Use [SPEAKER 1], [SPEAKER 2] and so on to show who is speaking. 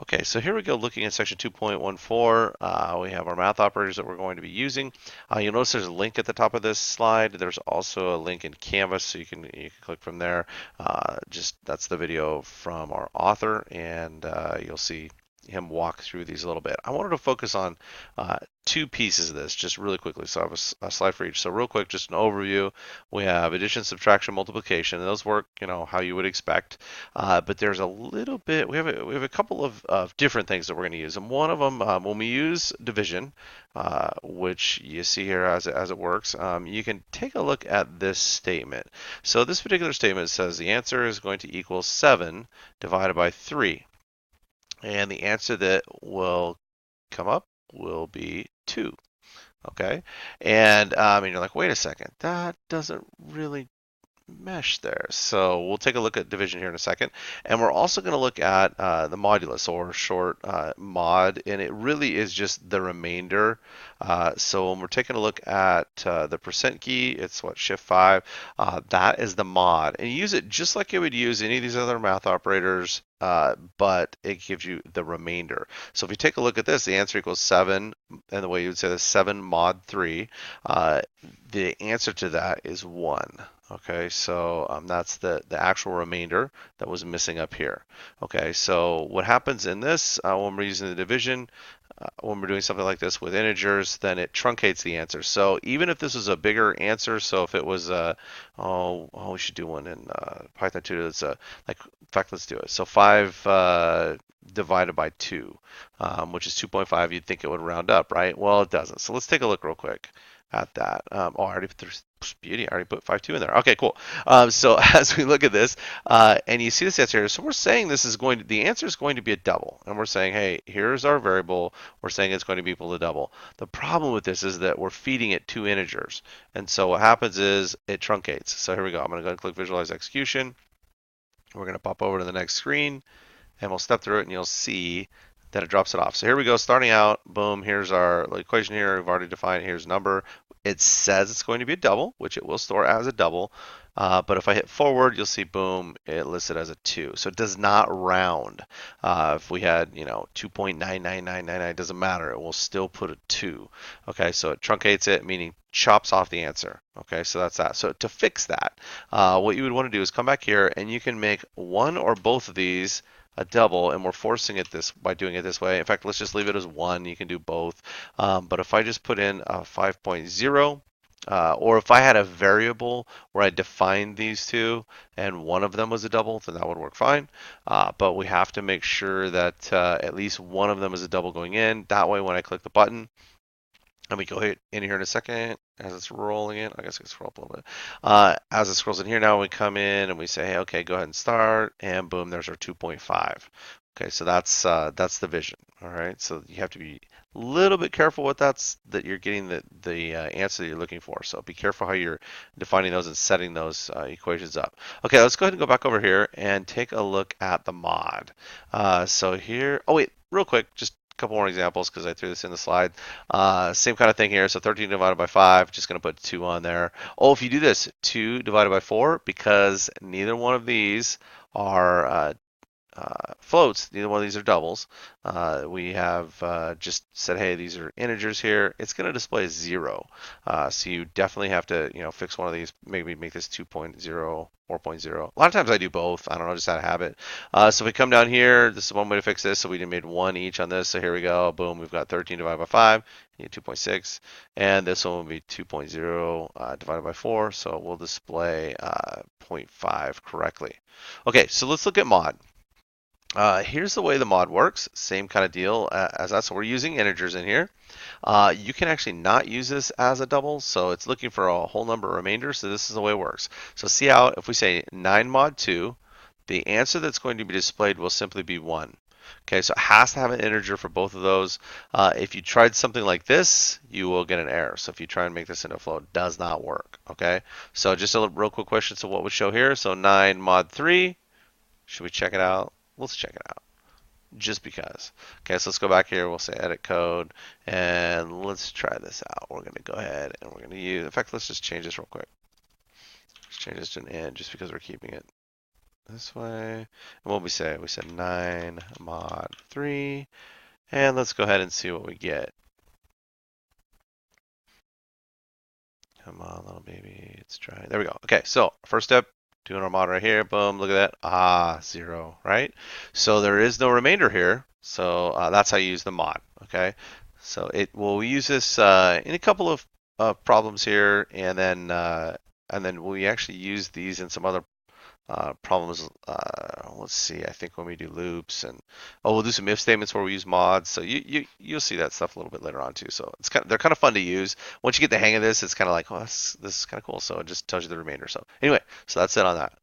[SPEAKER 1] Okay, so here we go looking at section 2.14. We have our math operators that we're going to be using. You'll notice there's a link at the top of this slide. There's also a link in Canvas, so you can click from there. Just that's the video from our author, and you'll see him walk through these a little bit. I wanted to focus on two pieces of this just really quickly. So I have a slide for each. So real quick, just an overview. We have addition, subtraction, multiplication, and those work, how you would expect. But there's a little bit. We have a couple of different things that we're going to use, and one of them when we use division, which you see here as it works, you can take a look at this statement. So this particular statement says the answer is going to equal 7 divided by 3. And the answer that will come up will be 2. Okay. And you're like, wait a second, that doesn't really mesh there. So we'll take a look at division here in a second. And we're also going to look at the modulus, or short mod, and it really is just the remainder. So when we're taking a look at the percent key, it's what, shift 5, that is the mod. And you use it just like you would use any of these other math operators, but it gives you the remainder. So if you take a look at this, the answer equals 7, and the way you would say this, 7 mod 3, the answer to that is 1. Okay, so that's the actual remainder that was missing up here. Okay, so what happens in this when we're using the division, when we're doing something like this with integers, then it truncates the answer. So even if this was a bigger answer, so if it was, we should do one in Python 2. That's like, in fact, let's do it. So 5 divided by 2, which is 2.5, you'd think it would round up, right? Well, it doesn't. So let's take a look real quick at that. I already put beauty. I already put 5.2 in there. Okay, cool. So as we look at this, and you see this answer here, so we're saying the answer is going to be a double, and we're saying, hey, here's our variable. We're saying it's going to be equal to double. The problem with this is that we're feeding it 2 integers, and so what happens is it truncates. So here we go. I'm going to go and click Visualize Execution. We're going to pop over to the next screen, and we'll step through it, and you'll see that it drops it off. So here we go, starting out, boom, here's our equation here. We've already defined it. Here's number. It says it's going to be a double, which it will store as a double. But if I hit forward, you'll see, boom, it listed as a 2. So it does not round. If we had, 2.99999, it doesn't matter. It will still put a 2. Okay, so it truncates it, meaning chops off the answer. Okay, so that's that. So to fix that, what you would want to do is come back here, and you can make one or both of these a double, and we're forcing it this by doing it this way. In fact, let's just leave it as 1. You can do both. But if I just put in a 5.0, or if I had a variable where I defined these two and one of them was a double, then that would work fine. But we have to make sure that at least one of them is a double going in. That way, when I click the button, and we go in here in a second as it's rolling in. I guess I can scroll up a little bit. As it scrolls in here now, we come in and we say, hey, okay, go ahead and start, and boom, there's our 2.5. Okay, so that's the vision. All right, so you have to be a little bit careful with that you're getting the answer that you're looking for. So be careful how you're defining those and setting those equations up. Okay, let's go ahead and go back over here and take a look at the mod. So here, oh wait, real quick, just a couple more examples because I threw this in the slide. Same kind of thing here. So 13 divided by 5, just going to put 2 on there. Oh, if you do this, 2 divided by 4, because neither one of these are floats, neither one of these are doubles. We have just said, hey, these are integers here. It's going to display 0. So you definitely have to, fix one of these. Maybe make this 2.0, 4.0. A lot of times I do both. I don't know, just out of habit. So if we come down here, this is one way to fix this. So we made 1 each on this. So here we go. Boom, we've got 13 divided by 5. You need 2.6. And this one will be 2.0 divided by 4. So we'll display 0.5 correctly. Okay, so let's look at mod. Here's the way the mod works. Same kind of deal as that. So we're using integers in here. You can actually not use this as a double, so it's looking for a whole number remainder. So this is the way it works. So see how if we say 9 mod 2, the answer that's going to be displayed will simply be 1. Okay, so it has to have an integer for both of those. If you tried something like this, you will get an error. So if you try and make this into a float, it does not work. Okay, so just a real quick question. So what would show here? So 9 mod 3. Should we check it out? Let's check it out just because. Okay, so let's go back here. We'll say edit code and let's try this out. We're going to go ahead and we're going to use, in fact, let's just change this real quick. Let's change this to an end just because we're keeping it this way. And what we say? We said 9 mod 3. And let's go ahead and see what we get. Come on, little baby. It's dry. There we go. Okay, so first step, doing our mod right here. Boom, look at that. Ah, 0, right? So there is no remainder here. So that's how you use the mod, okay? So we'll use this in a couple of problems here, and then we actually use these in some other problems. Let's see. I think when we do loops and we'll do some if statements where we use mods. So you'll see that stuff a little bit later on too. So they're kind of fun to use. Once you get the hang of this, it's kind of like, oh, this is kind of cool. So it just tells you the remainder. So anyway, so that's it on that.